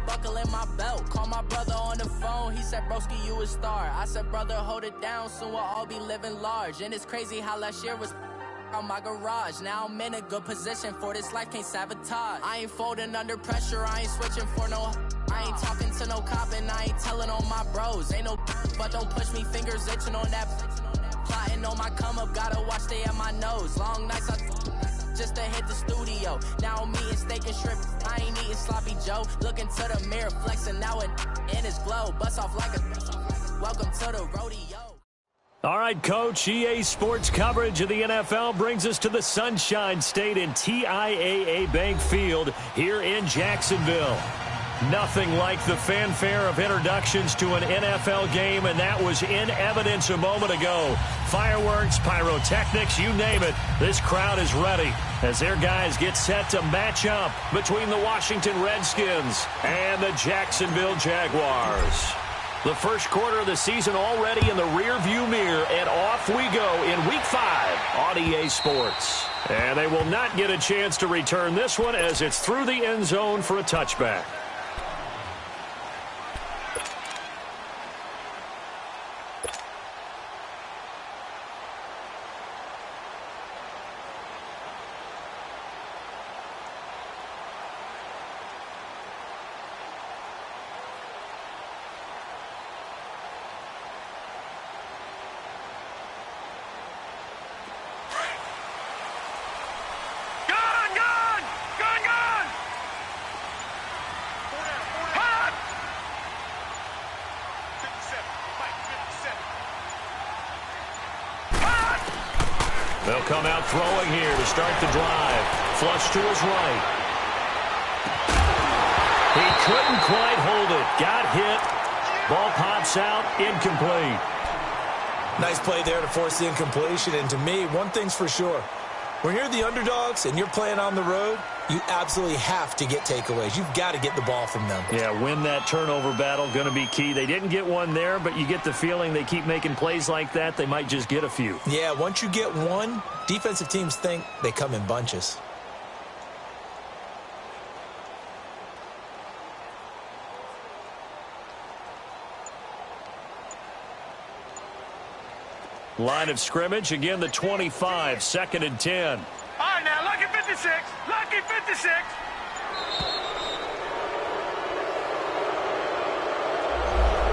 buckling my belt. Call my brother on the phone, he said, broski, you a star. I said, brother, hold it down, soon we'll all be living large. And it's crazy how last year was on my garage. Now I'm in a good position for this life, can't sabotage. I ain't folding under pressure, I ain't switching for no. I ain't talking to no cop and I ain't telling on my bros. Ain't no but don't push me, fingers itching on that. Plotting on my come up, gotta watch stay at my nose. Long nights I just to hit the studio. Now I'm eating steak and shrimp, I ain't eating sloppy Joe. Looking to the mirror, flexing now and in his glow. Bust off like a welcome to the rodeo. All right, Coach, EA Sports coverage of the NFL brings us to the Sunshine State in TIAA Bank Field here in Jacksonville. Nothing like the fanfare of introductions to an NFL game, and that was in evidence a moment ago. Fireworks, pyrotechnics, you name it. This crowd is ready as their guys get set to match up between the Washington Redskins and the Jacksonville Jaguars. The first quarter of the season already in the rearview mirror, and off we go in Week 5 on EA Sports. And they will not get a chance to return this one as it's through the end zone for a touchback. They'll come out throwing here to start the drive. Flush to his right. He couldn't quite hold it. Got hit. Ball pops out. Incomplete. Nice play there to force the incompletion. And to me, one thing's for sure. When you're the underdogs and you're playing on the road, you absolutely have to get takeaways. You've got to get the ball from them. Yeah, win that turnover battle, going to be key. They didn't get one there, but you get the feeling they keep making plays like that, they might just get a few. Yeah, once you get one, defensive teams think they come in bunches. Line of scrimmage, again the 25, 2nd and 10. All right, now, lucky 56. Lucky 56.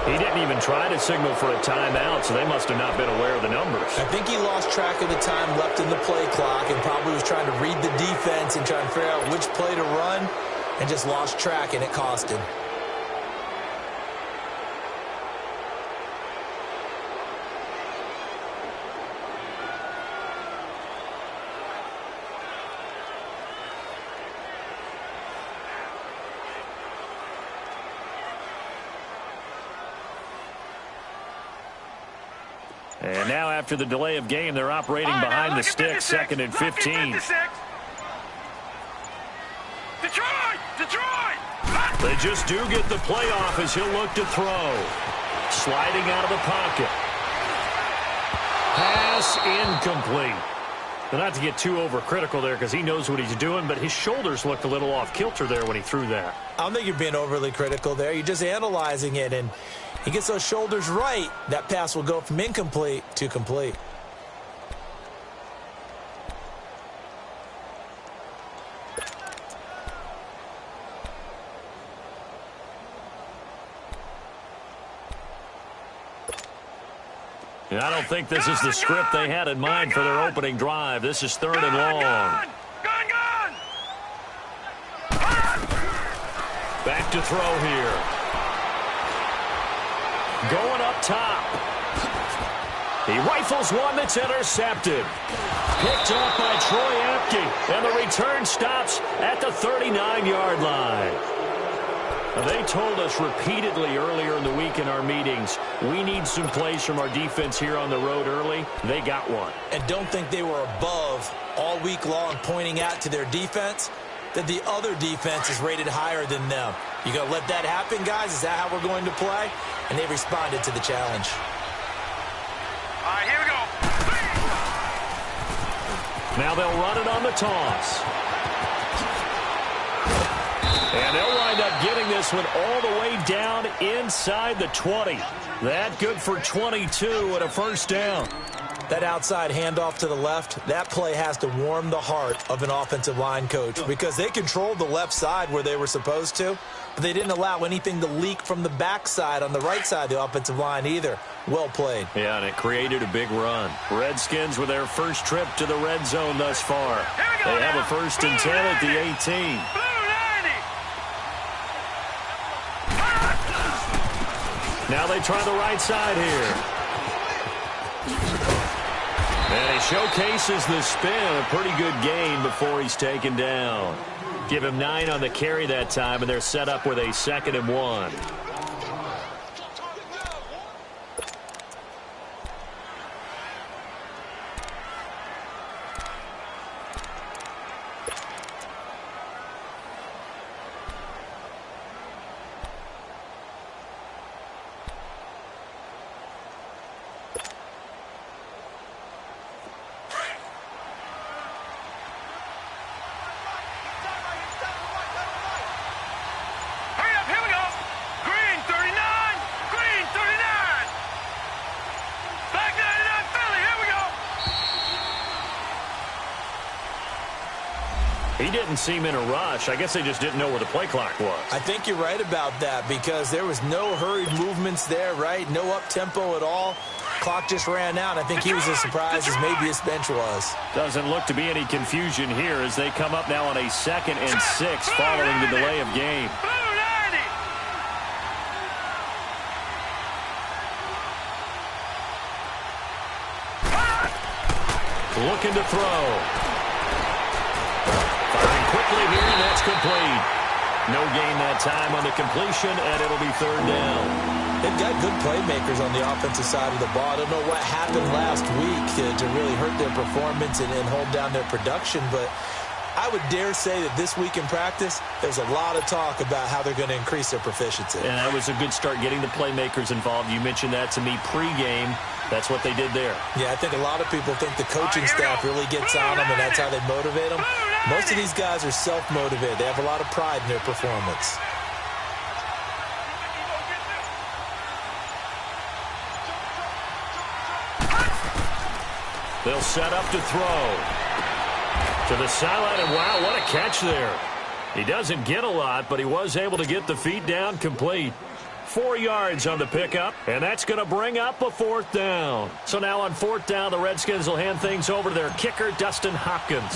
He didn't even try to signal for a timeout, so they must have not been aware of the numbers. I think he lost track of the time left in the play clock and probably was trying to read the defense and try and figure out which play to run and just lost track, and it cost him. And now after the delay of game, they're operating behind the stick, 2nd and 15. Detroit! They just do get the playoff as he'll look to throw. Sliding out of the pocket. Pass incomplete. But not to get too overcritical there because he knows what he's doing, but his shoulders looked a little off kilter there when he threw that. I don't think you're being overly critical there. You're just analyzing it, and he gets those shoulders right, that pass will go from incomplete to complete. And I don't think this is the script they had in mind for their opening drive. This is 3rd and long. Back to throw here. Going up top. He rifles one that's intercepted. Picked off by Troy Apke. And the return stops at the 39-yard line. Now, they told us repeatedly earlier in the week in our meetings, we need some plays from our defense here on the road early. They got one. And don't think they were above all week long pointing out to their defense that the other defense is rated higher than them. You going to let that happen, guys? Is that how we're going to play? And they responded to the challenge. All right, here we go. Now they'll run it on the toss. And they'll wind up getting this this one all the way down inside the 20. That good for 22 and a first down. That outside handoff to the left, that play has to warm the heart of an offensive line coach because they controlled the left side where they were supposed to, but they didn't allow anything to leak from the backside on the right side of the offensive line either. Well played. Yeah, and it created a big run. Redskins with their first trip to the red zone thus far. They have a 1st and 10 at the 18. Now they try the right side here. And he showcases the spin. A pretty good gain before he's taken down. Give him 9 on the carry that time, and they're set up with a 2nd and 1. He didn't seem in a rush. I guess they just didn't know where the play clock was. I think you're right about that because there was no hurried movements there, right? No up-tempo at all. Clock just ran out. I think he was as surprised as maybe his bench was. Doesn't look to be any confusion here as they come up now on a 2nd and 6 following the delay of game. Looking to throw. Firing quickly here, and that's complete. No gain that time on the completion, and it'll be 3rd down. They've got good playmakers on the offensive side of the ball. I don't know what happened last week to really hurt their performance and hold down their production, but I would dare say that this week in practice, there's a lot of talk about how they're going to increase their proficiency. And that was a good start getting the playmakers involved. You mentioned that to me pregame. That's what they did there. Yeah, I think a lot of people think the coaching staff really gets on them, and that's how they motivate them. Most of these guys are self-motivated. They have a lot of pride in their performance. They'll set up to throw. To the sideline, and wow, what a catch there. He doesn't get a lot, but he was able to get the feet down complete. 4 yards on the pickup, and that's going to bring up a 4th down. So now on 4th down, the Redskins will hand things over to their kicker, Dustin Hopkins.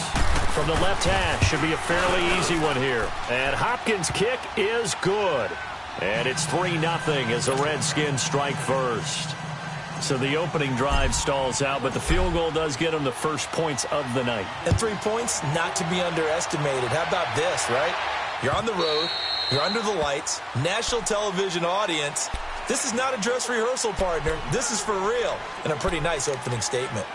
From the left hash, should be a fairly easy one here. And Hopkins' kick is good. And it's 3-0 as the Redskins strike first. So the opening drive stalls out, but the field goal does get them the first points of the night. And 3 points, not to be underestimated. How about this, right? You're on the road. You're under the lights, national television audience. This is not a dress rehearsal, partner. This is for real. And a pretty nice opening statement.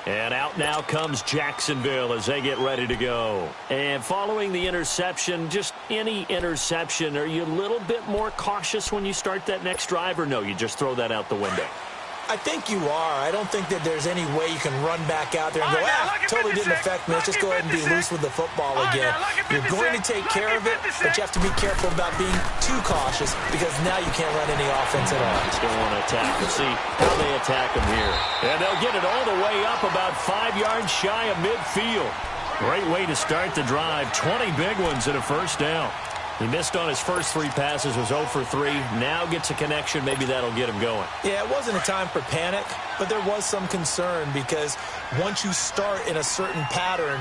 And out now comes Jacksonville as they get ready to go. And following the interception, just any interception, are you a little bit more cautious when you start that next drive, or no, you just throw that out the window? I think you are. I don't think that there's any way you can run back out there and go, totally didn't affect me. Let's just go ahead and be loose with the football again. You're going to take care of it, but you have to be careful about being too cautious because now you can't run any offense at all. Just don't want to attack. Let's see how they attack them here. And they'll get it all the way up about 5 yards shy of midfield. Great way to start the drive. 20 big ones and a first down. He missed on his first 3 passes, was 0 for 3. Now gets a connection. Maybe that'll get him going. Yeah, it wasn't a time for panic, but there was some concern because once you start in a certain pattern,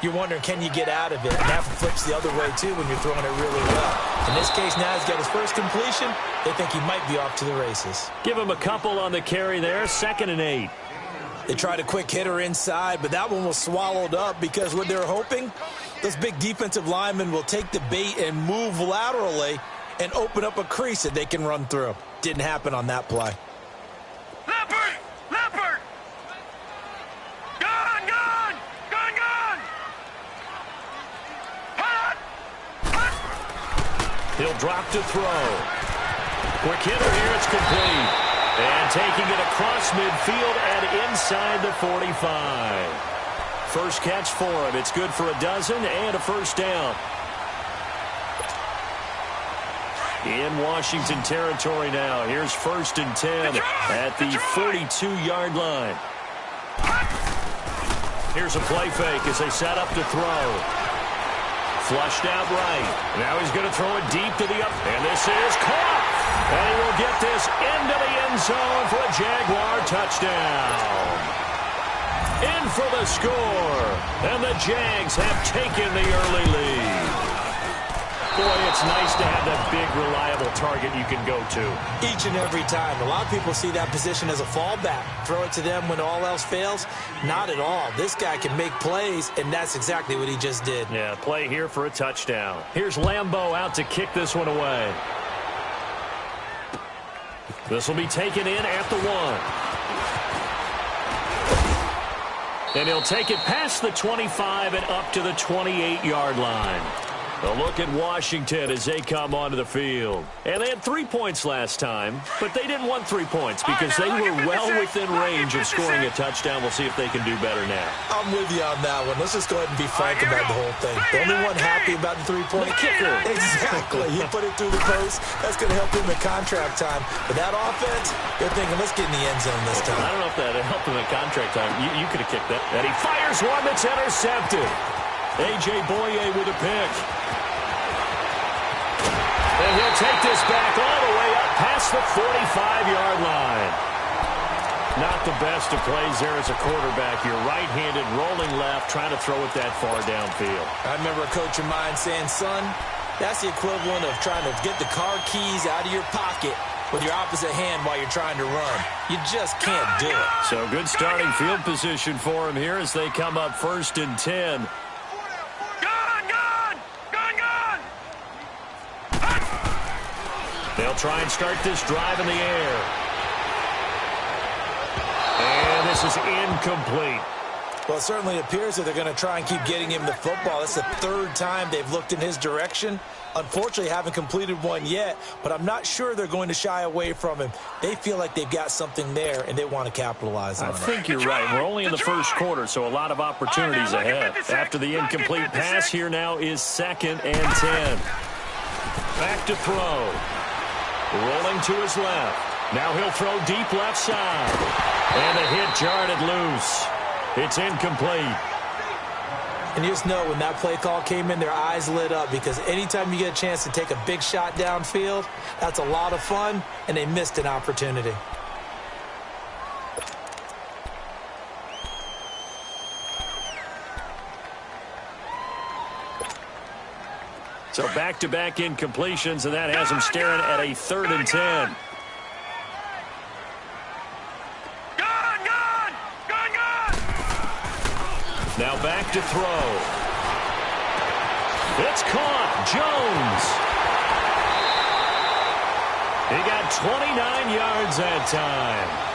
you're wondering, can you get out of it? And that flips the other way, too, when you're throwing it really well. In this case, now he's got his first completion. They think he might be off to the races. Give him a couple on the carry there. 2nd and 8. They tried a quick hitter inside, but that one was swallowed up because what they're hoping, those big defensive linemen will take the bait and move laterally and open up a crease that they can run through. Didn't happen on that play. Leopard! Leopard! Gone! Gone! Gone! Gone! Hot! Hot! He'll drop to throw. Quick hitter here. It's complete. And taking it across midfield and inside the 45. First catch for him. It's good for a dozen and a first down. In Washington territory now. Here's 1st and 10 at the 42-yard line. Here's a play fake as they set up to throw. Flushed out right. Now he's going to throw it deep to the up. And this is caught. And he will get this into the end zone for a Jaguar touchdown. In for the score. And the Jags have taken the early lead. Boy, it's nice to have that big, reliable target you can go to. Each and every time. A lot of people see that position as a fallback. Throw it to them when all else fails. Not at all. This guy can make plays, and that's exactly what he just did. Yeah, play here for a touchdown. Here's Lambeau out to kick this one away. This will be taken in at the 1. And he'll take it past the 25 and up to the 28-yard line. A look at Washington as they come onto the field. And they had 3 points last time, but they didn't want 3 points because they were well within range of scoring a touchdown. We'll see if they can do better now. I'm with you on that one. Let's just go ahead and be frank about the whole thing. The only one happy about the 3-point kicker. Exactly. He put it through the post. That's going to help him in contract time. But that offense, they're thinking, let's get in the end zone this time. I don't know if that helped him in contract time. You could have kicked that. And he fires one that's intercepted. A.J. Boye with a pick. And he'll take this back all the way up past the 45-yard line. Not the best of plays there as a quarterback. You're right-handed, rolling left, trying to throw it that far downfield. I remember a coach of mine saying, son, that's the equivalent of trying to get the car keys out of your pocket with your opposite hand while you're trying to run. You just can't do it. So good starting field position for him here as they come up 1st and 10. They'll try and start this drive in the air. And this is incomplete. Well, it certainly appears that they're going to try and keep getting him the football. It's the 3rd time they've looked in his direction. Unfortunately, haven't completed one yet, but I'm not sure they're going to shy away from him. They feel like they've got something there, and they want to capitalize on it. I think you're right. We're only in the 1st quarter, so a lot of opportunities ahead. After the incomplete pass, here now is 2nd and 10. Back to throw. Rolling to his left. Now he'll throw deep left side. And a hit jarred loose. It's incomplete. And you just know when that play call came in, their eyes lit up because anytime you get a chance to take a big shot downfield, that's a lot of fun, and they missed an opportunity. So back-to-back incompletions, and that has him staring at a 3rd and 10. Now back to throw. It's caught. Jones. He got 29 yards that time.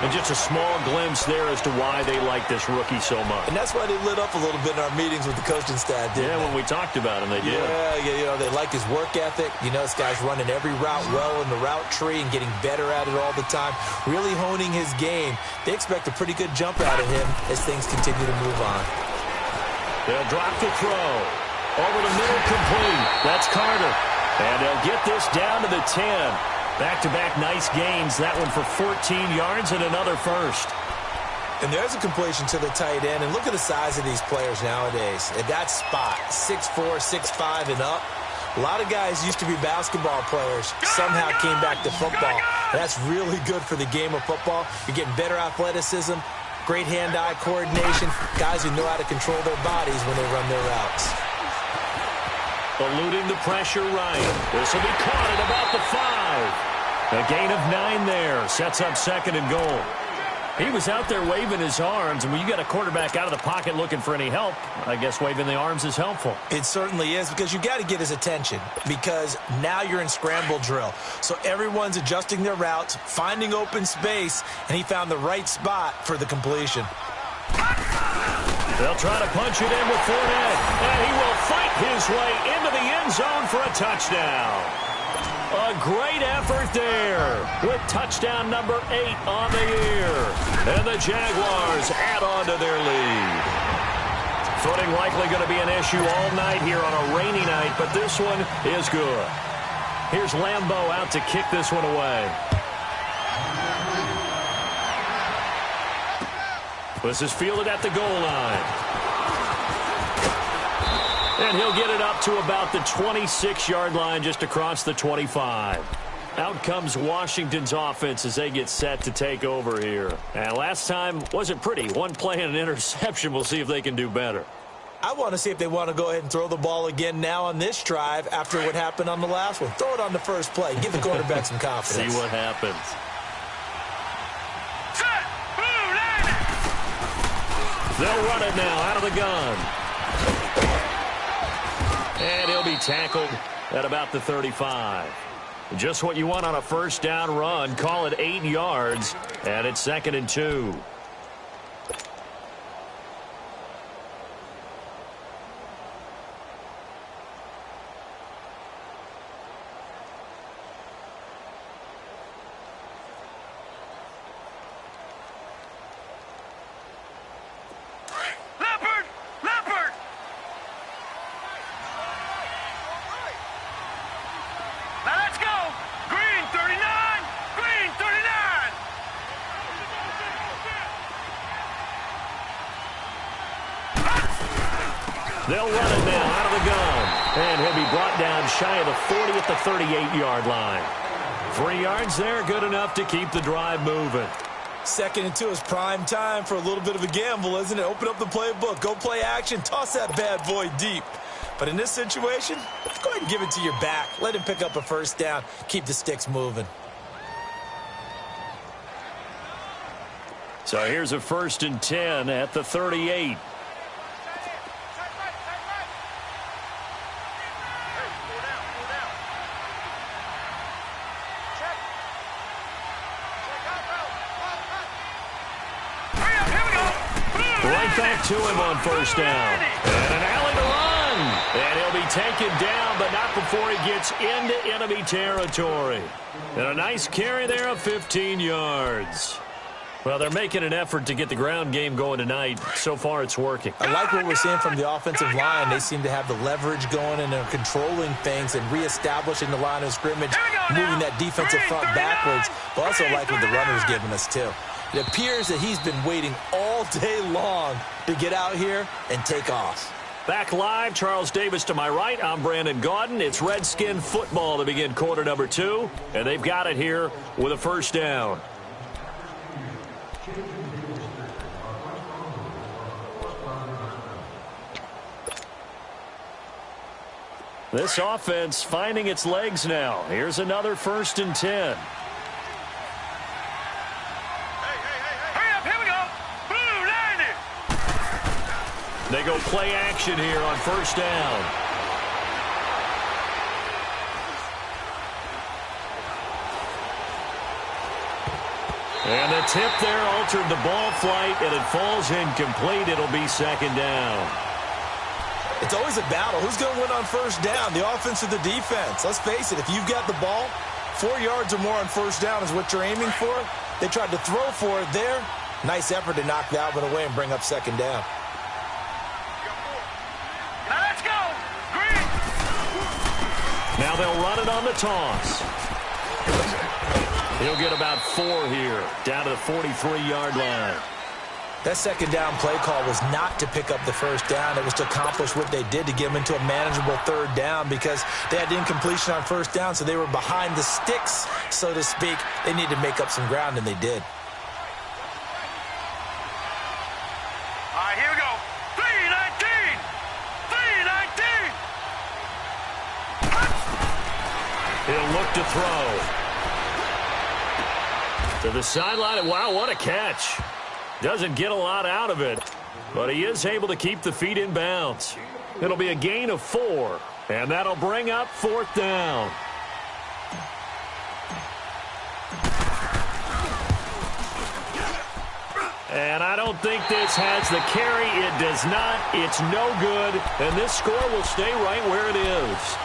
And just a small glimpse there as to why they like this rookie so much. And that's why they lit up a little bit in our meetings with the coaching staff, didn't they? When we talked about him, they did. Yeah, they like his work ethic. You know, this guy's running every route well in the route tree and getting better at it all the time, really honing his game. They expect a pretty good jump out of him as things continue to move on. They'll drop the throw. Over the middle, complete. That's Carter. And they'll get this down to the 10. Back-to-back nice gains. That one for 14 yards and another first. And there's a completion to the tight end. And look at the size of these players nowadays. At that spot, 6'4", 6'5", and up. A lot of guys used to be basketball players. Somehow came back to football. And that's really good for the game of football. You're getting better athleticism, great hand-eye coordination, guys who know how to control their bodies when they run their routes. Eluding the pressure right. This will be caught at about the 5. A gain of 9 there. Sets up 2nd and goal. He was out there waving his arms, and when you got a quarterback out of the pocket looking for any help, I guess waving the arms is helpful. It certainly is, because you got to get his attention, because now you're in scramble drill. So everyone's adjusting their routes, finding open space, and he found the right spot for the completion. They'll try to punch it in with Fournette, and he will fight his way into the end zone for a touchdown. A great effort there with touchdown number 8 on the year. And the Jaguars add on to their lead. Footing likely going to be an issue all night here on a rainy night, but this one is good. Here's Lambeau out to kick this one away. This is fielded at the goal line. And he'll get it up to about the 26-yard line, just across the 25. Out comes Washington's offense as they get set to take over here. And last time wasn't pretty. One play and an interception. We'll see if they can do better. I want to see if they want to go ahead and throw the ball again now on this drive after what happened on the last one. Throw it on the first play. Give the quarterback some confidence. See what happens. They'll run it now out of the gun. And he'll be tackled at about the 35. Just what you want on a first down run. Call it 8 yards, and it's 2nd and 2. They'll run it now out of the gun. And he'll be brought down shy of the 40 at the 38-yard line. 3 yards there, good enough to keep the drive moving. 2nd and 2 is prime time for a little bit of a gamble, isn't it? Open up the playbook, go play action, toss that bad boy deep. But in this situation, go ahead and give it to your back. Let him pick up a first down. Keep the sticks moving. So here's a 1st and 10 at the 38. Back to him on first down. And an alley to run. And he'll be taken down, but not before he gets into enemy territory. And a nice carry there of 15 yards. Well, they're making an effort to get the ground game going tonight. So far, it's working. I like what we're seeing from the offensive line. They seem to have the leverage going and are controlling things and reestablishing the line of scrimmage, moving that defensive front backwards. But also like what the runner's giving us, too. It appears that he's been waiting all day long to get out here and take off. Back live, Charles Davis to my right. I'm Brandon Gaudin. It's Redskin football to begin quarter number 2. And they've got it here with a first down. This offense finding its legs now. Here's another 1st and 10. They go play action here on first down. And the tip there altered the ball flight, and it falls incomplete. It'll be 2nd down. It's always a battle. Who's going to win on first down, the offense or the defense? Let's face it, if you've got the ball, 4 yards or more on first down is what you're aiming for. They tried to throw for it there. Nice effort to knock that one away and bring up 2nd down. Now they'll run it on the toss. He'll get about 4 here, down to the 43-yard line. That 2nd down play call was not to pick up the first down. It was to accomplish what they did to get them into a manageable 3rd down because they had incompletion on first down, so they were behind the sticks, so to speak. They needed to make up some ground, and they did. All right, here we go. 3-19! 3-19! He'll look to throw. To the sideline. Wow, what a catch. Doesn't get a lot out of it, but he is able to keep the feet in bounds. It'll be a gain of 4, and that'll bring up 4th down. And I don't think this has the carry. It does not. It's no good, and this score will stay right where it is.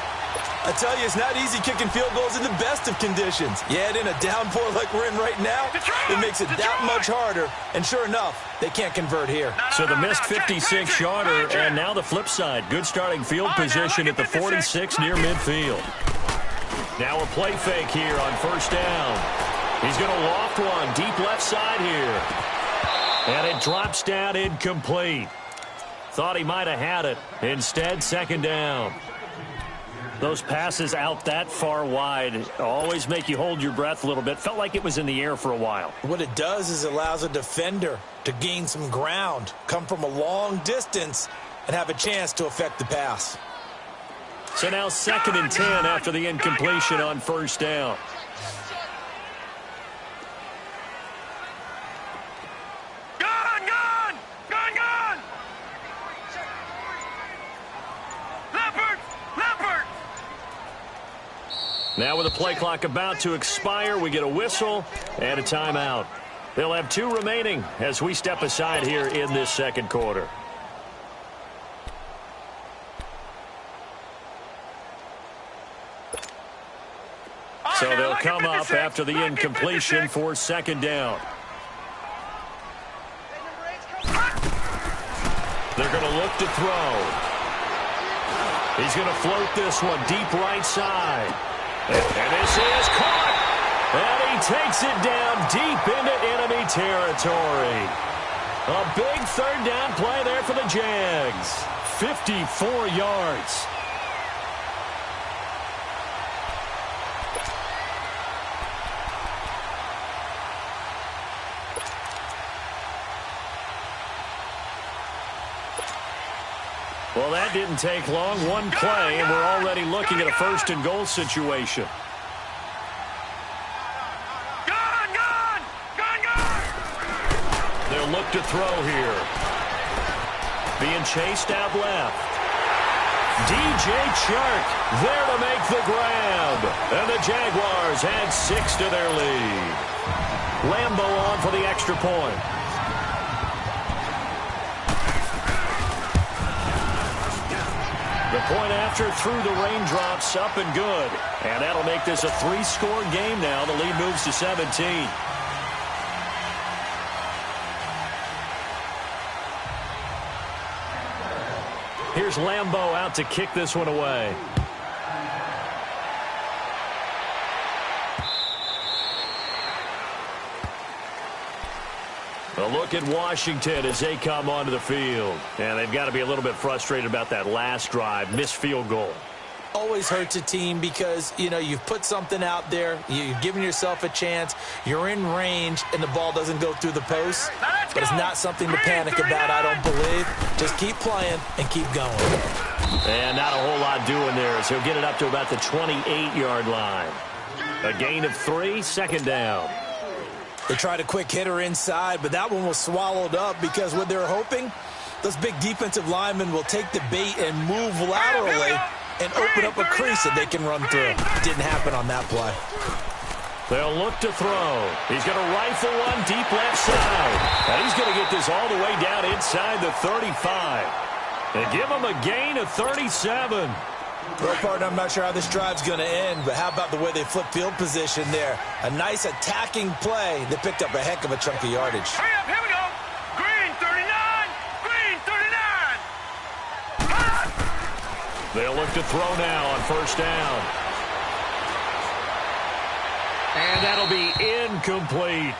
I tell you, it's not easy kicking field goals in the best of conditions. Yet in a downpour like we're in right now, it makes it that much harder. And sure enough, they can't convert here. So the missed 56-yarder, and now the flip side. Good starting field position at the 46 near midfield. Now a play fake here on first down. He's going to loft one deep left side here. And it drops down incomplete. Thought he might have had it. Instead, second down. Those passes out that far wide always make you hold your breath a little bit. Felt like it was in the air for a while. What it does is it allows a defender to gain some ground, come from a long distance, and have a chance to affect the pass. So now 2nd and 10 after the incompletion on first down. Now with the play clock about to expire, we get a whistle and a timeout. They'll have 2 remaining as we step aside here in this second quarter. So they'll come up after the incompletion for second down. They're going to look to throw. He's going to float this one deep right side. And this is caught. And he takes it down deep into enemy territory. A big third down play there for the Jags. 54 yards. Well, that didn't take long. One play, and we're already looking at a 1st and goal situation. They'll look to throw here. Being chased out left. DJ Chark there to make the grab. And the Jaguars add 6 to their lead. Lambo on for the extra point. The point after through the raindrops, up and good. And that'll make this a 3-score game now. The lead moves to 17. Here's Lambo out to kick this one away. A look at Washington as they come onto the field. And they've got to be a little bit frustrated about that last drive, missed field goal. Always hurts a team because, you know, you've put something out there, you've given yourself a chance, you're in range, and the ball doesn't go through the post. But it's not something to panic about, I don't believe. Just keep playing and keep going. And not a whole lot doing there as he'll get it up to about the 28-yard line. A gain of 3, second down. They tried a quick hitter inside, but that one was swallowed up because what they're hoping, those big defensive linemen will take the bait and move laterally and open up a crease that they can run through. Didn't happen on that play. They'll look to throw. He's going to rifle one deep left side. And he's going to get this all the way down inside the 35. And give him a gain of 37. Well, partner, I'm not sure how this drive's going to end, but how about the way they flip field position there? A nice attacking play that picked up a heck of a chunk of yardage. Hurry up, here we go. Green 39, green 39. They'll look to throw now on first down. And that'll be incomplete.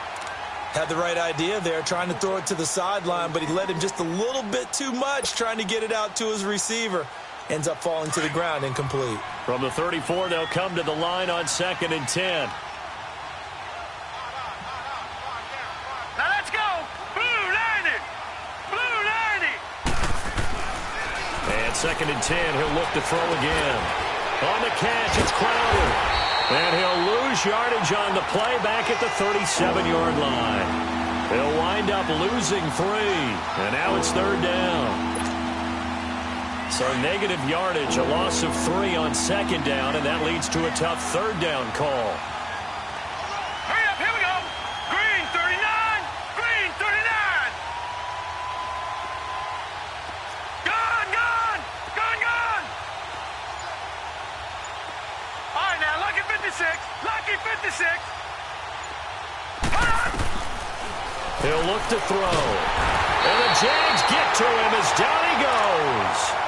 Had the right idea there, trying to throw it to the sideline, but he led him just a little bit too much, trying to get it out to his receiver. Ends up falling to the ground, incomplete. From the 34, they'll come to the line on 2nd and 10. Now let's go. Blue 90. Blue 90. And 2nd and 10, he'll look to throw again. On the catch, it's Crowder. And he'll lose yardage on the play back at the 37-yard line. He'll wind up losing 3. And now it's 3rd down. So negative yardage, a loss of 3 on 2nd down, and that leads to a tough 3rd down call. Hurry up, here we go. Green 39, green 39. Gone, gone, gone, gone. All right, now, lucky 56, lucky 56. He'll look to throw. And the Jags get to him as down he goes.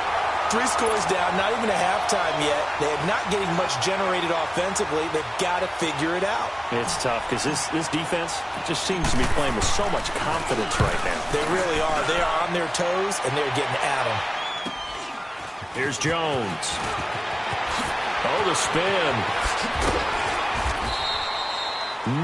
3 scores down, not even a halftime yet. They're not getting much generated offensively. They've got to figure it out. It's tough because this defense just seems to be playing with so much confidence right now. They really are. They are on their toes, and they're getting at them. Here's Jones. Oh, the spin.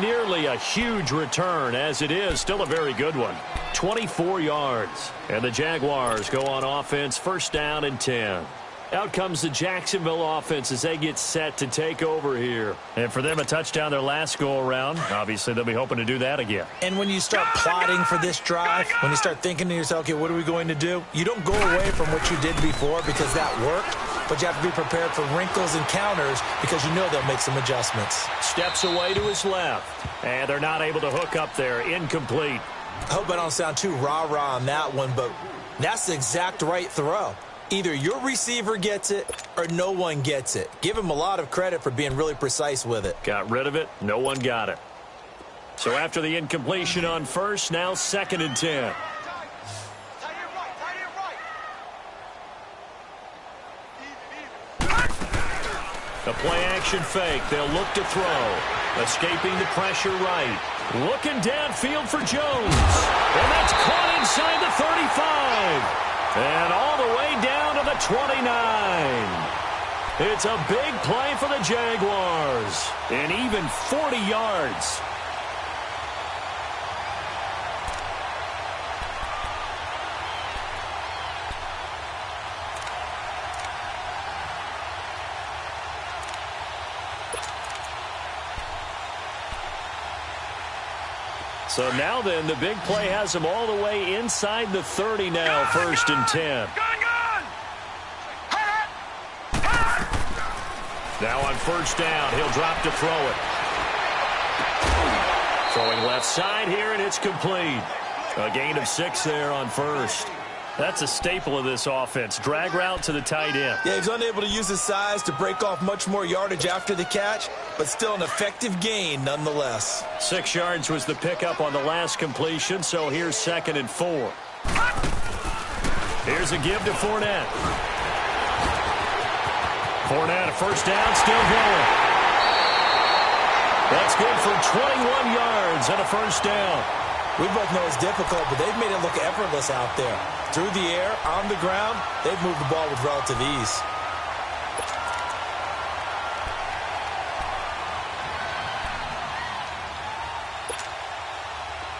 Nearly a huge return, as it is still a very good one. 24 yards. And the Jaguars go on offense, first down and 10. Out comes the Jacksonville offense as they get set to take over here. And for them, a touchdown their last go-around. Obviously, they'll be hoping to do that again. And when you start plotting for this drive, when you start thinking to yourself, okay, what are we going to do? You don't go away from what you did before because that worked, but you have to be prepared for wrinkles and counters because you know they'll make some adjustments. Steps away to his left. And they're not able to hook up there. Incomplete. I hope I don't sound too rah-rah on that one, but that's the exact right throw. Either your receiver gets it or no one gets it. Give him a lot of credit for being really precise with it. Got rid of it. No one got it. So after the incompletion on first, now 2nd and 10. A play-action fake. They'll look to throw. Escaping the pressure right. Looking downfield for Jones. And that's caught inside the 35. And all the way down to the 29. It's a big play for the Jaguars. And even 40 yards. So now then, the big play has him all the way inside the 30 now, 1st and 10. Now on first down, he'll drop to throw it. Throwing left side here, and it's complete. A gain of 6 there on first. That's a staple of this offense. Drag route to the tight end. Yeah, he's unable to use his size to break off much more yardage after the catch, but still an effective gain nonetheless. 6 yards was the pickup on the last completion, so here's 2nd and 4. Here's a give to Fournette. Fournette, a first down, still going. That's good for 21 yards and a first down. We both know it's difficult, but they've made it look effortless out there. Through the air, on the ground, they've moved the ball with relative ease.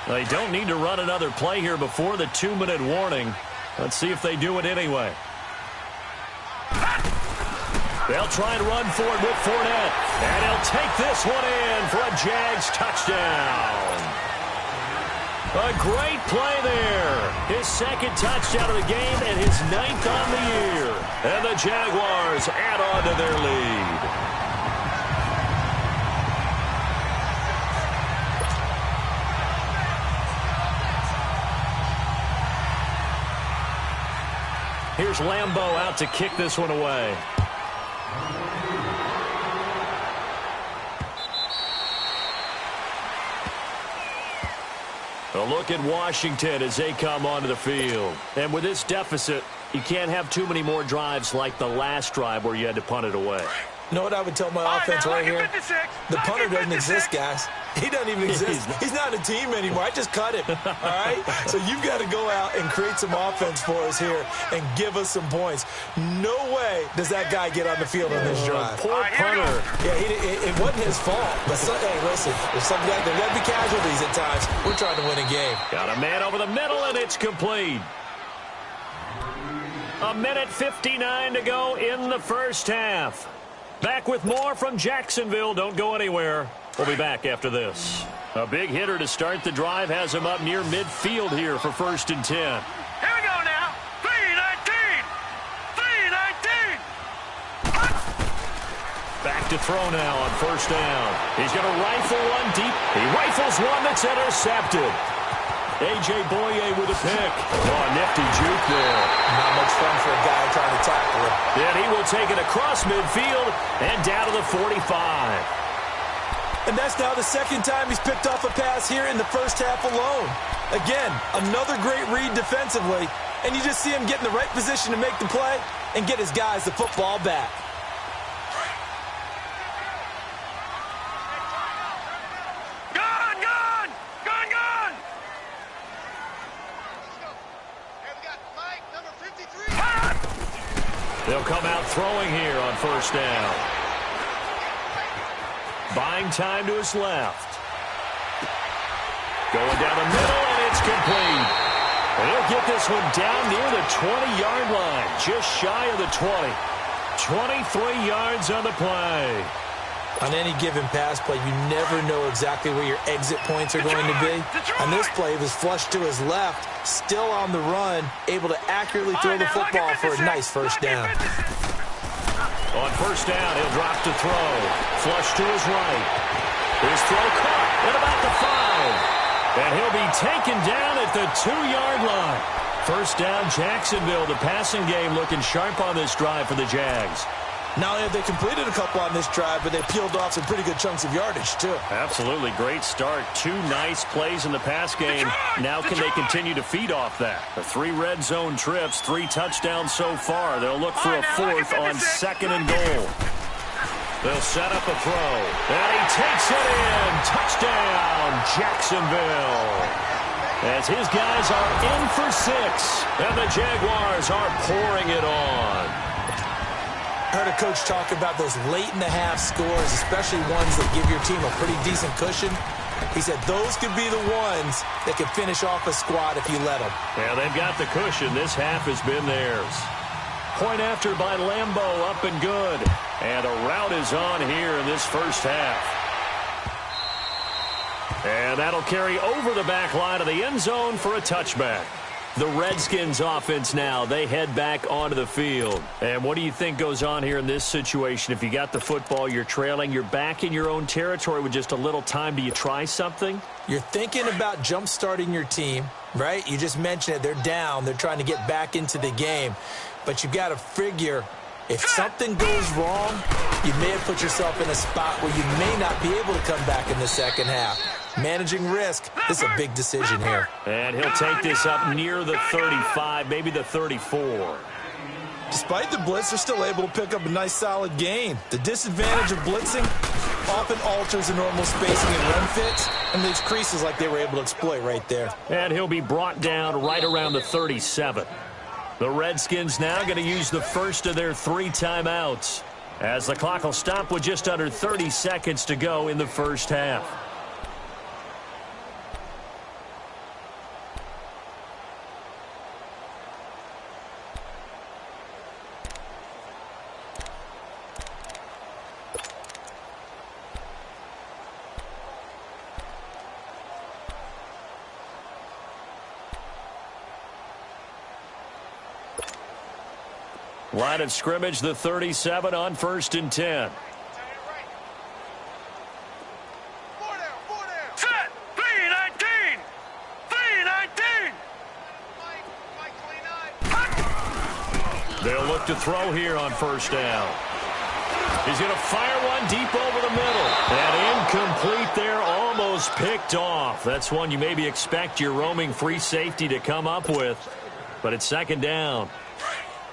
They don't need to run another play here before the 2-minute warning. Let's see if they do it anyway. They'll try and run for it with Fournette. And he'll take this one in for a Jags touchdown. A great play there. His 2nd touchdown of the game and his 9th on the year. And the Jaguars add on to their lead. Here's Lambeau out to kick this one away. A look at Washington as they come onto the field. And with this deficit, you can't have too many more drives like the last drive where you had to punt it away. You know what I would tell my offense right here? The punter doesn't exist, guys. He doesn't even exist. He's not a team anymore. I just cut him, all right? So you've got to go out and create some offense for us here and give us some points. No way does that guy get on the field on this drive. Poor punter. Yeah, it wasn't his fault. But, hey, listen, there's some guys, there got to be casualties at times. We're trying to win a game. Got a man over the middle, and it's complete. 1:59 to go in the first half. Back with more from Jacksonville. Don't go anywhere. We'll be back after this. A big hitter to start the drive has him up near midfield here for 1st and 10. Here we go now. 3-19. 3-19. Back to throw now on first down. He's going to rifle one deep. He rifles one that's intercepted. A.J. Boye with a pick. Oh, nifty juke there. Not much fun for a guy trying to tackle him. Then he will take it across midfield and down to the 45. And that's now the 2nd time he's picked off a pass here in the first half alone. Again, another great read defensively, and you just see him get in the right position to make the play and get his guys the football back. They'll come out throwing here on first down. Buying time to his left. Going down the middle, and it's complete. And he'll get this one down near the 20-yard line, just shy of the 20. 23 yards on the play. On any given pass play, you never know exactly where your exit points are going to be. On this play, it was flushed to his left, still on the run, able to accurately throw the football for a nice first down. On first down, he'll drop to throw. Flush to his right. His throw caught at about the 5. And he'll be taken down at the 2-yard line. First down, Jacksonville. The passing game looking sharp on this drive for the Jags. Not only have they completed a couple on this drive, but they peeled off some pretty good chunks of yardage, too. Absolutely. Great start. 2 nice plays in the pass game. Now can they continue to feed off that? The 3 red zone trips, 3 touchdowns so far. They'll look for a 4th on 2nd and goal. They'll set up a throw. And he takes it in. Touchdown, Jacksonville. As his guys are in for 6. And the Jaguars are pouring it on. I heard a coach talk about those late-in-the-half scores, especially ones that give your team a pretty decent cushion. He said those could be the ones that could finish off a squad if you let them. Yeah, they've got the cushion. This half has been theirs. Point after by Lambo, up and good. And a route is on here in this first half. And that'll carry over the back line of the end zone for a touchback. The Redskins offense now, they head back onto the field. And what do you think goes on here in this situation? If you got the football, you're trailing, you're back in your own territory with just a little time. Do you try something? You're thinking about jump-starting your team, right? You just mentioned it. They're down. They're trying to get back into the game. But you've got to figure, if something goes wrong, you may have put yourself in a spot where you may not be able to come back in the second half. Managing risk, this is a big decision here. And he'll take this up near the 35, maybe the 34. Despite the blitz, they're still able to pick up a nice, solid gain. The disadvantage of blitzing often alters the normal spacing and run fits, and leaves creases like they were able to exploit right there. And he'll be brought down right around the 37. The Redskins now going to use the first of their 3 timeouts, as the clock will stop with just under 30 seconds to go in the first half. Line of scrimmage, the 37 on 1st and 10. Set! 3-19! 3-19! They'll look to throw here on first down. He's going to fire one deep over the middle. And incomplete there, almost picked off. That's one you maybe expect your roaming free safety to come up with. But it's 2nd down.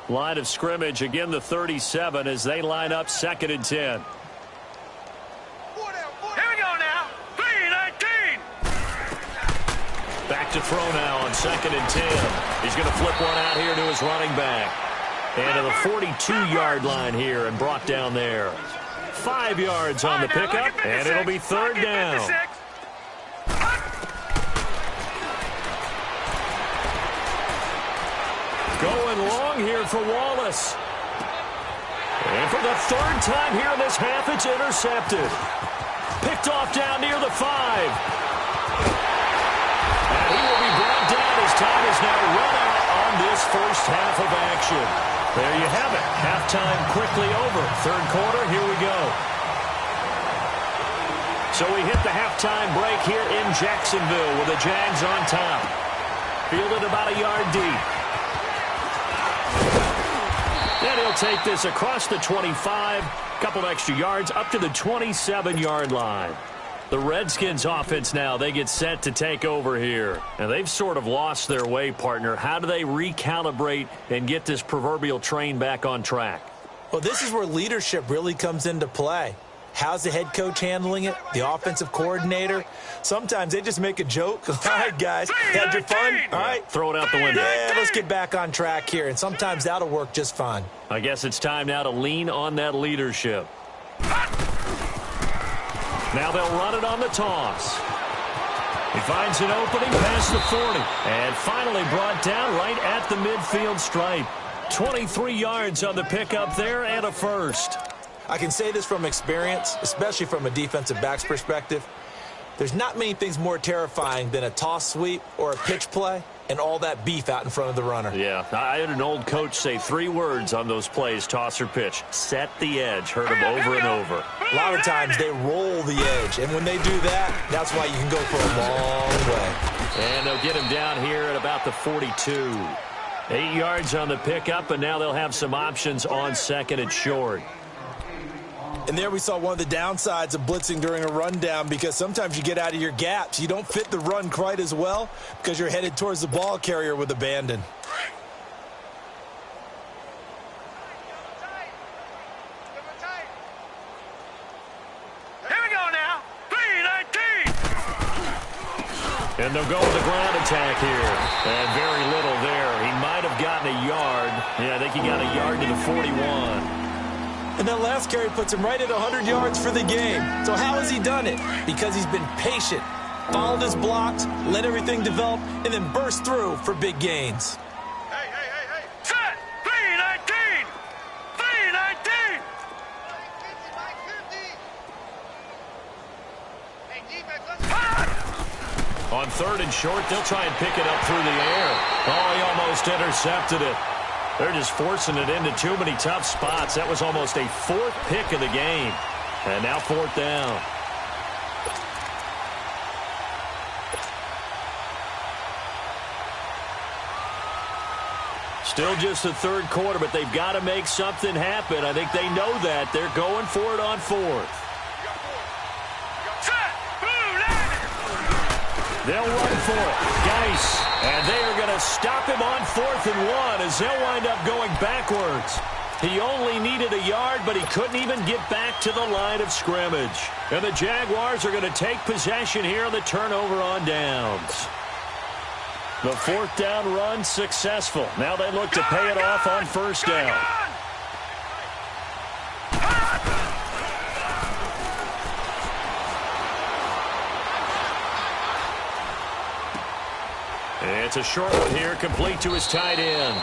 Line of scrimmage, again the 37 as they line up 2nd and 10. Here we go now. 3-19! Back to throw now on 2nd and 10. He's going to flip one out here to his running back. And to the 42-yard line here and brought down there. 5 yards on the pickup, and it'll be 3rd down. Going long here for Wallace. And for the 3rd time here in this half, it's intercepted. Picked off down near the 5. And he will be brought down as time is now run out on this first half of action. There you have it. Halftime quickly over. 3rd quarter, here we go. So we hit the halftime break here in Jacksonville with the Jags on top. Fielded about a yard deep. And he'll take this across the 25, couple extra yards, up to the 27-yard line. The Redskins offense now, they get set to take over here. And they've sort of lost their way, partner. How do they recalibrate and get this proverbial train back on track? Well, this is where leadership really comes into play. How's the head coach handling it? The offensive coordinator? Sometimes they just make a joke. All right, guys, had your fun? All right. Throw it out the window. Yeah, let's get back on track here. And sometimes that'll work just fine. I guess it's time now to lean on that leadership. Now they'll run it on the toss. He finds an opening past the 40. And finally brought down right at the midfield stripe. 23 yards on the pickup there and a first. I can say this from experience, especially from a defensive back's perspective. There's not many things more terrifying than a toss sweep or a pitch play and all that beef out in front of the runner. Yeah, I had an old coach say 3 words on those plays, toss or pitch. Set the edge. Heard him over and over. A lot of times they roll the edge, and when they do that, that's why you can go for a long way. And they'll get him down here at about the 42. 8 yards on the pickup, and now they'll have some options on second and short. And there we saw one of the downsides of blitzing during a rundown, because sometimes you get out of your gaps. You don't fit the run quite as well because you're headed towards the ball carrier with abandon. Here we go now. 3-19. And they'll go with the ground attack here. And very little there. He might have gotten a yard. Yeah, I think he got a yard to the 41. And that last carry puts him right at 100 yards for the game. So how has he done it? Because he's been patient, followed his blocks, let everything develop, and then burst through for big gains. Hey. Set. 3-19. 3-19. On third and short, they'll try and pick it up through the air. Oh, he almost intercepted it. They're just forcing it into too many tough spots. That was almost a 4th pick of the game. And now 4th down. Still just the 3rd quarter, but they've got to make something happen. I think they know that. They're going for it on 4th. They'll run for it. Geis. And they are going to stop him on 4th and 1 as they'll wind up going backwards. He only needed a yard, but he couldn't even get back to the line of scrimmage. And the Jaguars are going to take possession here on the turnover on downs. The 4th down run successful. Now they look to pay it off on 1st down. It's a short one here, complete to his tight end.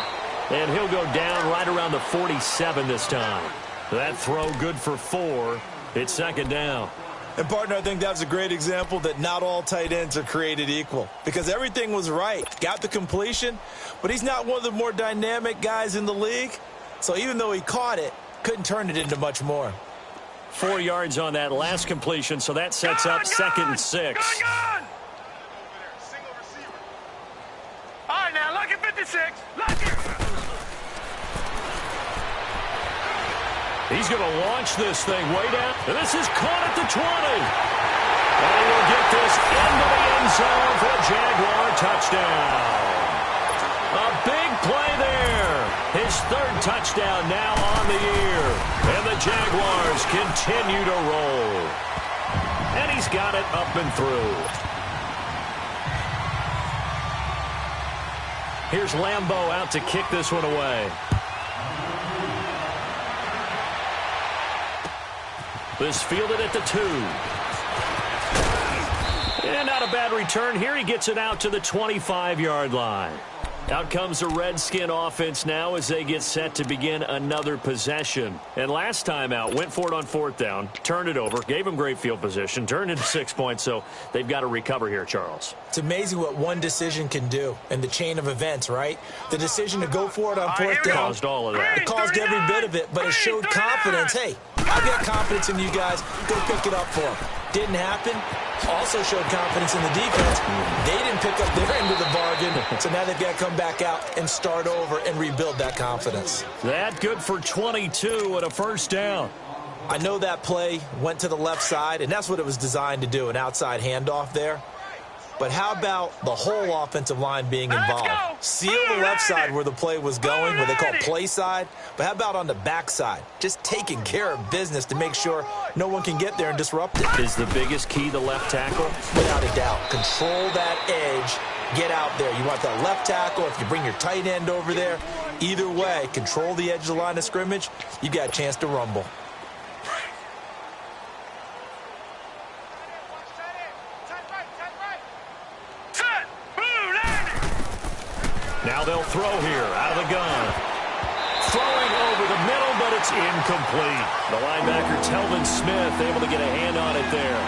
And he'll go down right around the 47 this time. That throw good for 4. It's 2nd down. And, partner, I think that's a great example that not all tight ends are created equal. Because everything was right. Got the completion, but he's not one of the more dynamic guys in the league. So even though he caught it, couldn't turn it into much more. 4 yards on that last completion, so that sets up 2nd and 6. All right, now, lucky 56. Lucky. He's going to launch this thing way down. And this is caught at the 20. And he will get this into the end zone for a Jaguar touchdown. A big play there. His 3rd touchdown now on the year. And the Jaguars continue to roll. And he's got it up and through. Here's Lambeau out to kick this one away. This fielded at the 2. And not a bad return here. He gets it out to the 25-yard line. Out comes the Redskin offense now as they get set to begin another possession. And last time out, went for it on 4th down, turned it over, gave him great field position, turned into 6 points, so they've got to recover here, Charles. It's amazing what one decision can do in the chain of events, right? The decision to go for it on 4th down caused all of that. It caused every bit of it, but it showed confidence. Hey, I've got confidence in you guys. Go pick it up for them. Didn't happen. Also showed confidence in the defense. They didn't pick up their end of the bargain, so now they've got to come back out and start over and rebuild that confidence. That good for 22 and a 1st down. I know that play went to the left side, and that's what it was designed to do, an outside handoff there. But how about the whole offensive line being involved? Seal the left side where the play was going, where they call play side. But how about on the back side? Just taking care of business to make sure no one can get there and disrupt it. Is the biggest key the left tackle? Without a doubt. Control that edge. Get out there. You want that left tackle. If you bring your tight end over there, either way, control the edge of the line of scrimmage. You got a chance to rumble. Now they'll throw here out of the gun. Throwing over the middle, but it's incomplete. The linebacker, Telvin Smith, able to get a hand on it there.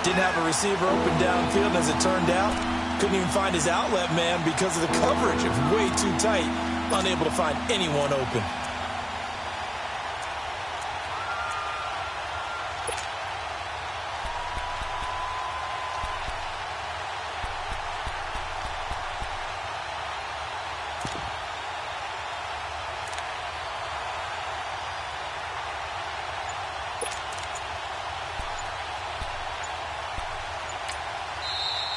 Didn't have a receiver open downfield as it turned out. Couldn't even find his outlet man because of the coverage. It was way too tight. Unable to find anyone open.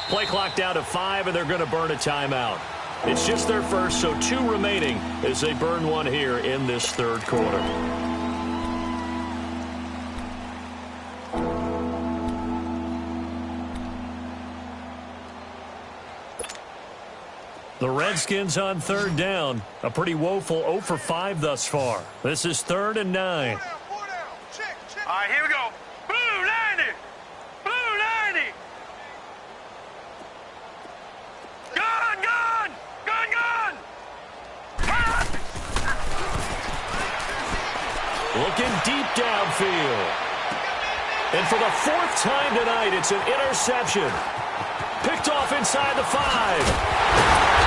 Play clock down to 5, and they're going to burn a timeout. It's just their first, so 2 remaining as they burn one here in this third quarter. The Redskins on third down. A pretty woeful 0 for 5 thus far. This is 3rd and 9. All right, here we go. Blue 90. Blue 90. Gun, gun. Gun, gun. Looking deep downfield. And for the 4th time tonight, it's an interception. Picked off inside the 5.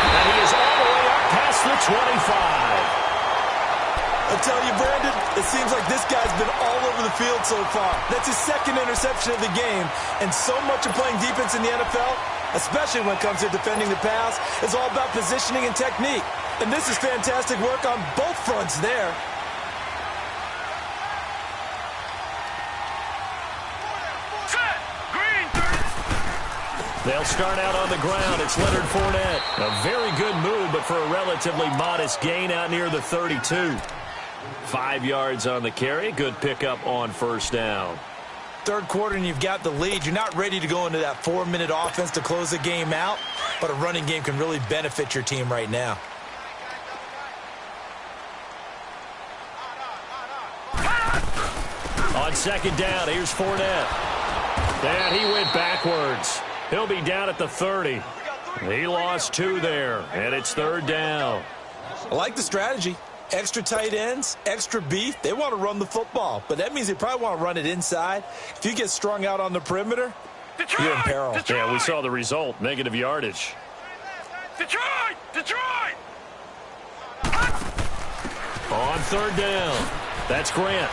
And he is all the way up past the 25. I tell you, Brandon, it seems like this guy's been all over the field so far. That's his 2nd interception of the game. And so much of playing defense in the NFL, especially when it comes to defending the pass, is all about positioning and technique. And this is fantastic work on both fronts there. They'll start out on the ground. It's Leonard Fournette. A very good move, but for a relatively modest gain out near the 32. 5 yards on the carry. Good pickup on first down. Third quarter and you've got the lead. You're not ready to go into that 4-minute offense to close the game out, but a running game can really benefit your team right now. On second down, here's Fournette. And he went backwards. He'll be down at the 30. He lost 2 there, and it's 3rd down. I like the strategy. Extra tight ends, extra beef. They want to run the football, but that means they probably want to run it inside. If you get strung out on the perimeter, you're in peril. Yeah, we saw the result, negative yardage. Detroit! Detroit! On 3rd down, that's Grant.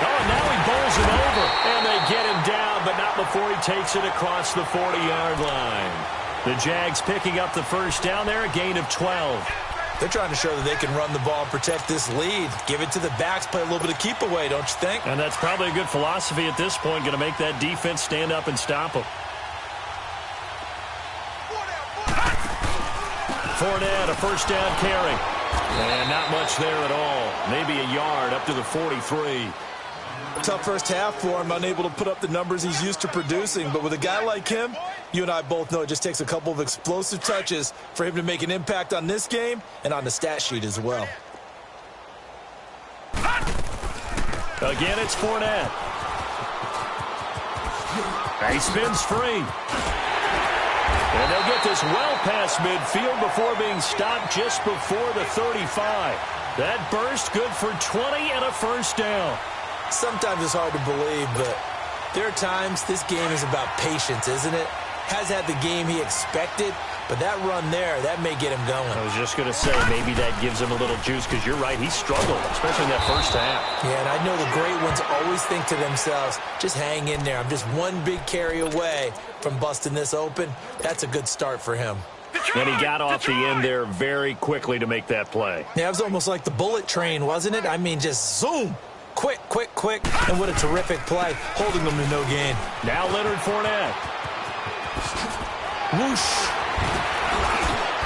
Oh, and now he bowls it over, and they get him down, but not before he takes it across the 40-yard line. The Jags picking up the first down there, a gain of 12. They're trying to show that they can run the ball and protect this lead. Give it to the backs, play a little bit of keep away, don't you think? And that's probably a good philosophy at this point, going to make that defense stand up and stop them. Fournette, a first down carry. And not much there at all. Maybe a yard up to the 43. Tough first half for him, unable to put up the numbers he's used to producing. But with a guy like him, you and I both know it just takes a couple of explosive touches for him to make an impact on this game and on the stat sheet as well. Again, it's Fournette. He spins free. And they'll get this well past midfield before being stopped just before the 35. That burst good for 20 and a first down. Sometimes it's hard to believe, but there are times this game is about patience, isn't it? Has had the game he expected, but that run there, that may get him going. I was just going to say, maybe that gives him a little juice, because you're right, he struggled, especially in that first half. Yeah, and I know the great ones always think to themselves, just hang in there. I'm just one big carry away from busting this open. That's a good start for him. And he got off the end there very quickly to make that play. Yeah, it was almost like the bullet train, wasn't it? I mean, just zoom. Quick, and what a terrific play, holding them to no gain. Now Leonard Fournette. Whoosh.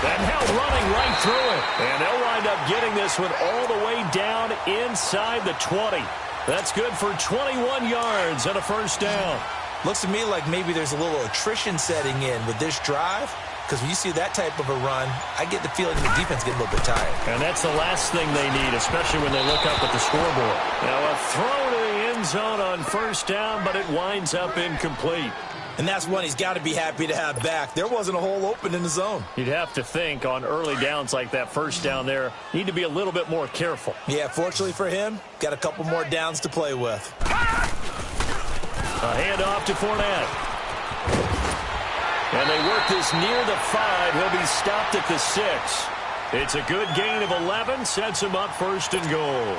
And now running right through it. And they'll wind up getting this one all the way down inside the 20. That's good for 21 yards and a first down. Looks to me like maybe there's a little attrition setting in with this drive, because when you see that type of a run, I get the feeling the defense get a little bit tired. And that's the last thing they need, especially when they look up at the scoreboard. Now a throw to the end zone on first down, but it winds up incomplete. And that's one he's got to be happy to have back. There wasn't a hole open in the zone. You'd have to think on early downs like that first down there, need to be a little bit more careful. Yeah, fortunately for him, got a couple more downs to play with. A handoff to Fournette. And they work this near the 5. He'll be stopped at the 6. It's a good gain of 11, sets him up first and goal.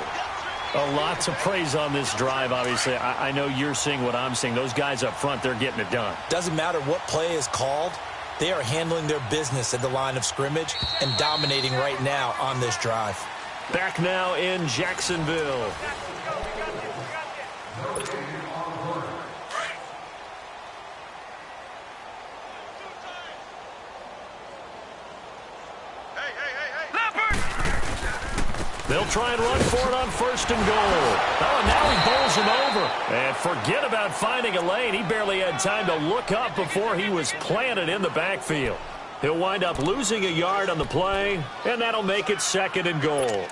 A lot to praise on this drive, obviously. I know you're seeing what I'm seeing. Those guys up front, they're getting it done. Doesn't matter what play is called. They are handling their business at the line of scrimmage and dominating right now on this drive. Back now in Jacksonville. They'll try and run for it on first and goal. Oh, and now he bowls him over. And forget about finding a lane. He barely had time to look up before he was planted in the backfield. He'll wind up losing a yard on the play, and that'll make it second and goal.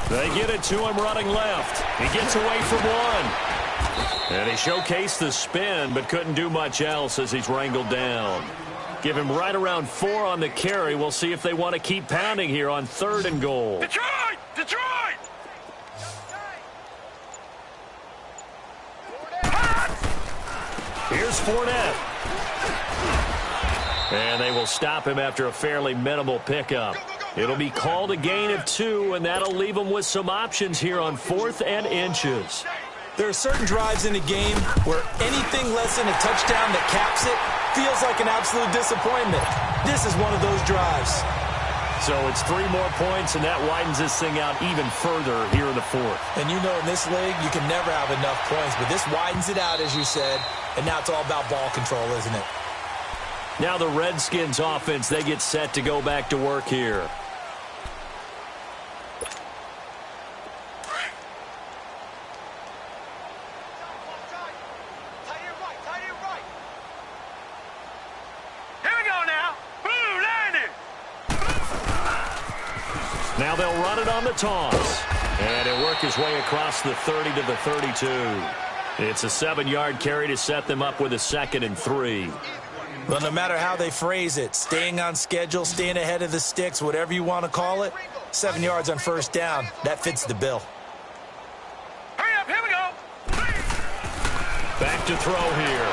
They get it to him running left. He gets away from one. And he showcased the spin, but couldn't do much else as he's wrangled down. Give him right around 4 on the carry. We'll see if they want to keep pounding here on third and goal. Detroit! Detroit! Here's Fournette. And they will stop him after a fairly minimal pickup. It'll be called a gain of 2, and that'll leave them with some options here on 4th and inches. There are certain drives in a game where anything less than a touchdown that caps it feels like an absolute disappointment. This is one of those drives. So it's 3 more points, and that widens this thing out even further here in the 4th. And you know in this league, you can never have enough points, but this widens it out, as you said, and now it's all about ball control, isn't it? Now the Redskins offense, they get set to go back to work here. Now they'll run it on the toss. And he'll work his way across the 30 to the 32. It's a 7-yard carry to set them up with a 2nd and 3. Well, no matter how they phrase it, staying on schedule, staying ahead of the sticks, whatever you want to call it, 7 yards on first down, that fits the bill. Hurry up, here we go. Back to throw here.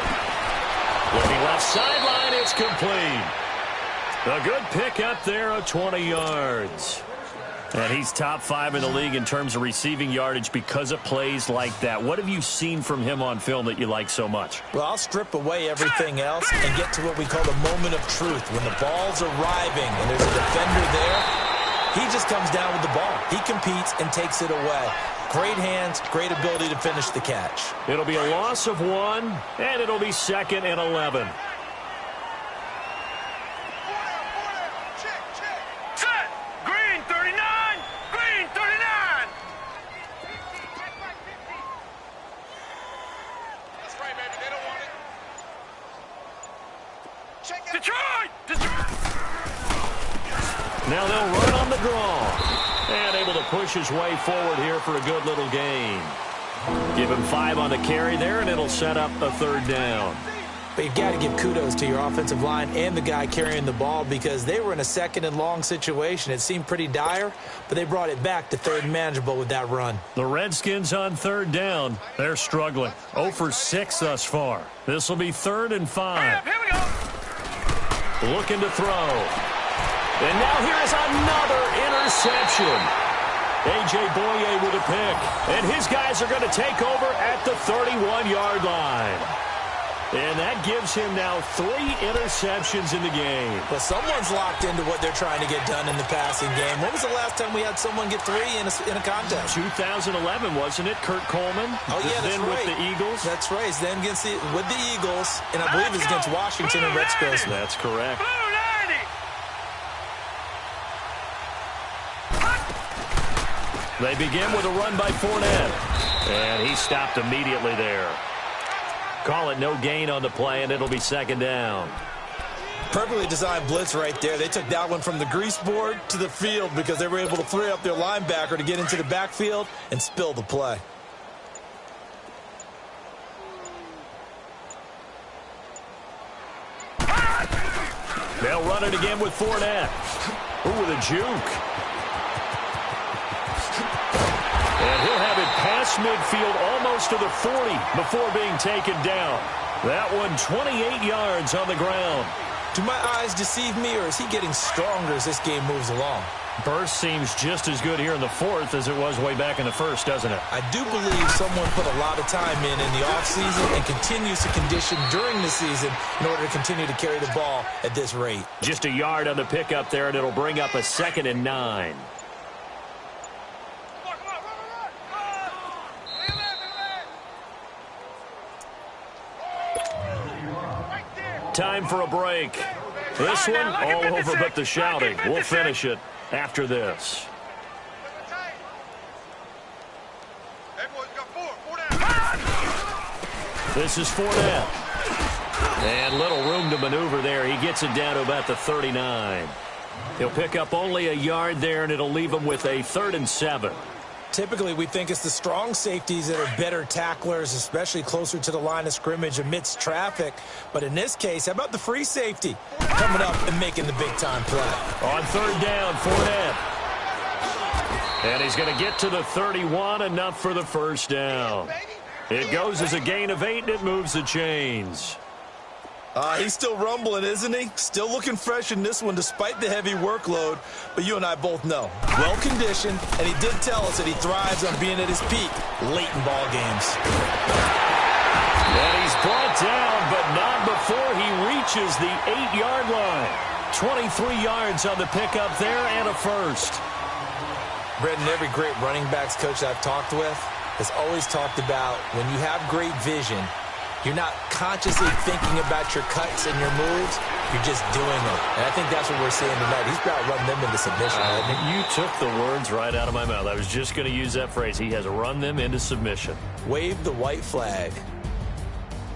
Looking left sideline, it's complete. A good pick up there of 20 yards. And he's top 5 in the league in terms of receiving yardage because of plays like that. What have you seen from him on film that you like so much? Well, I'll strip away everything else and get to what we call the moment of truth. When the ball's arriving and there's a defender there, he just comes down with the ball. He competes and takes it away. Great hands, great ability to finish the catch. It'll be a loss of 1, and it'll be 2nd and 11. Now they'll run on the draw. And able to push his way forward here for a good little gain. Give him 5 on the carry there, and it'll set up a 3rd down. But you've got to give kudos to your offensive line and the guy carrying the ball because they were in a 2nd and long situation. It seemed pretty dire, but they brought it back to 3rd and manageable with that run. The Redskins on 3rd down. They're struggling. 0 for 6 thus far. This will be 3rd and 5. Here we go. Looking to throw. And now here is another interception. A.J. Boye with a pick. And his guys are going to take over at the 31-yard line. And that gives him now 3 interceptions in the game. But someone's locked into what they're trying to get done in the passing game. When was the last time we had someone get 3 in a contest? 2011, wasn't it? Kurt Coleman. Oh, yeah, that's then right. with the Eagles. That's right. Then with the Eagles, and I believe it's against Washington and Rex Grossman. That's correct. They begin with a run by Fournette. And he stopped immediately there. Call it no gain on the play, and it'll be second down. Perfectly designed blitz right there. They took that one from the grease board to the field because they were able to free up their linebacker to get into the backfield and spill the play. They'll run it again with Fournette. Ooh, with a juke. And he'll have it past midfield almost to the 40 before being taken down. That one 28 yards on the ground. Do my eyes deceive me, or is he getting stronger as this game moves along? Burst seems just as good here in the fourth as it was way back in the first, doesn't it? I do believe someone put a lot of time in the offseason and continues to condition during the season in order to continue to carry the ball at this rate. Just a yard on the pickup there, and it'll bring up a 2nd and 9. Time for a break. This one, all over but the shouting. We'll finish it after this. This is Fournette. And little room to maneuver there. He gets it down to about the 39. He'll pick up only a yard there, and it'll leave him with a 3rd and 7. Typically, we think it's the strong safeties that are better tacklers, especially closer to the line of scrimmage amidst traffic. But in this case, how about the free safety coming up and making the big-time play? On 3rd down, Fournette. And he's going to get to the 31, enough for the first down. It goes as a gain of 8, and it moves the chains. He's still rumbling, isn't he? Still looking fresh in this one despite the heavy workload. But you and I both know, well-conditioned, and he did tell us that he thrives on being at his peak late in ball games. And he's brought down, but not before he reaches the 8-yard line. 23 yards on the pickup there and a first. Brendan, every great running backs coach I've talked with has always talked about when you have great vision, you're not consciously thinking about your cuts and your moves. You're just doing them. And I think that's what we're seeing tonight. He's about run them into submission. You took the words right out of my mouth. I was just going to use that phrase. He has run them into submission. Wave the white flag.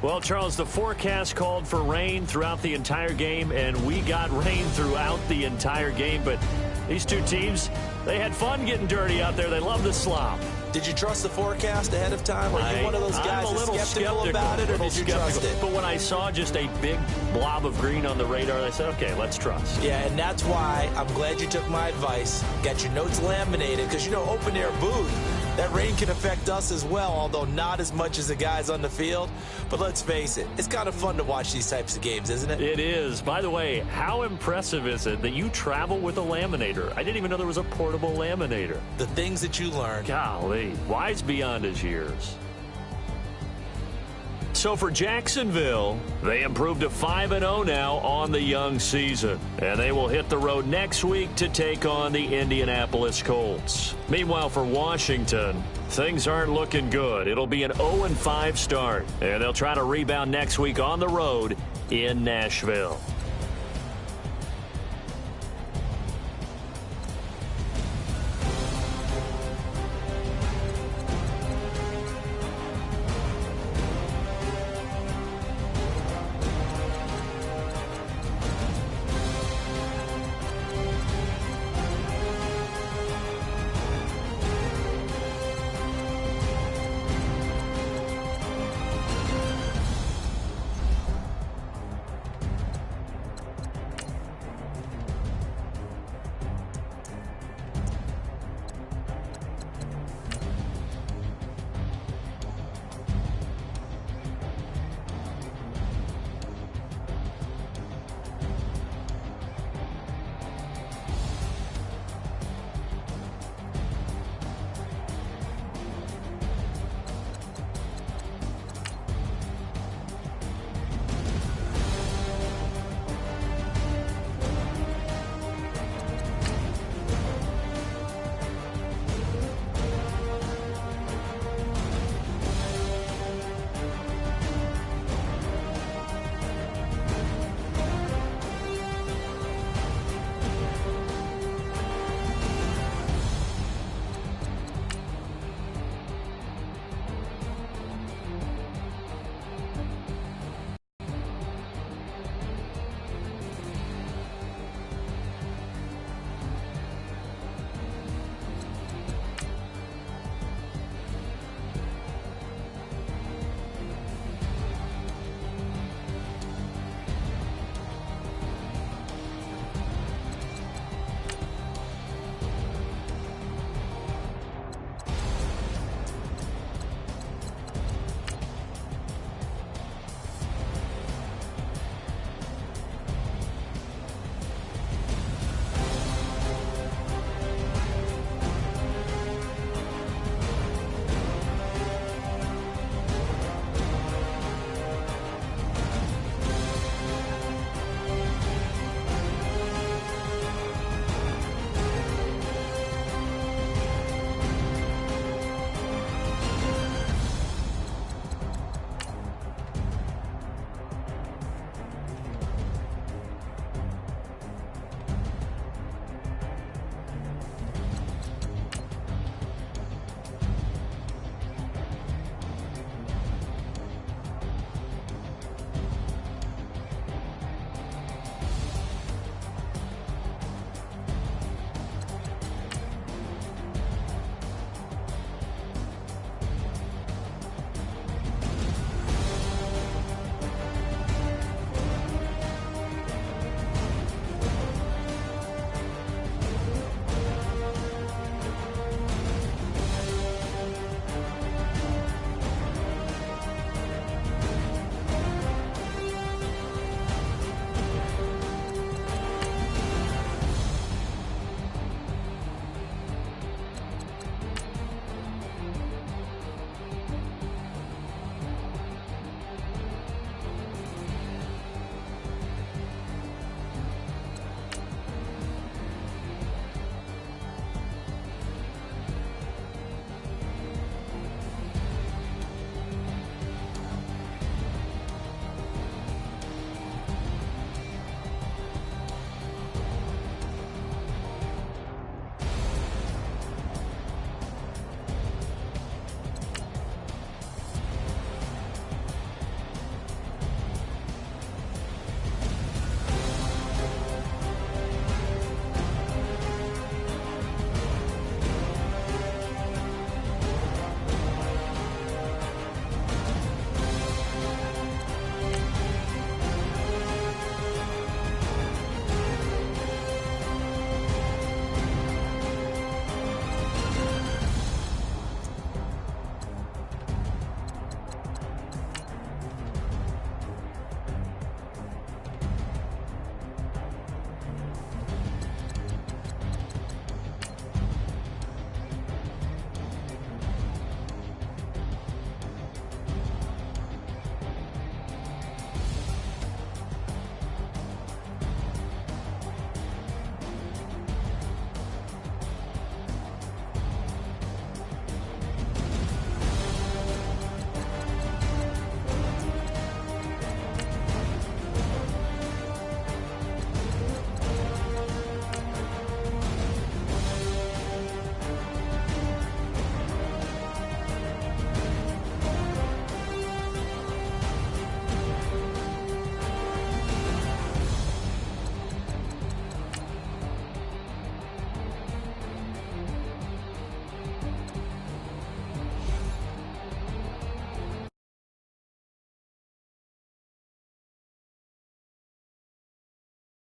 Well, Charles, the forecast called for rain throughout the entire game, and we got rain throughout the entire game. But these two teams, they had fun getting dirty out there. They love the slop. Did you trust the forecast ahead of time? Are you one of those guys that's skeptical about it, or did you trust it? But when I saw just a big blob of green on the radar, I said, okay, let's trust. Yeah, and that's why I'm glad you took my advice. Got your notes laminated, because, you know, open-air booth, that rain can affect us as well, although not as much as the guys on the field. But let's face it, it's kind of fun to watch these types of games, isn't it? It is. By the way, how impressive is it that you travel with a laminator? I didn't even know there was a portable laminator. The things that you learn. Golly, wise beyond his years. So for Jacksonville, they improved to 5-0 now on the young season. And they will hit the road next week to take on the Indianapolis Colts. Meanwhile, for Washington, things aren't looking good. It'll be an 0-5 start. And they'll try to rebound next week on the road in Nashville.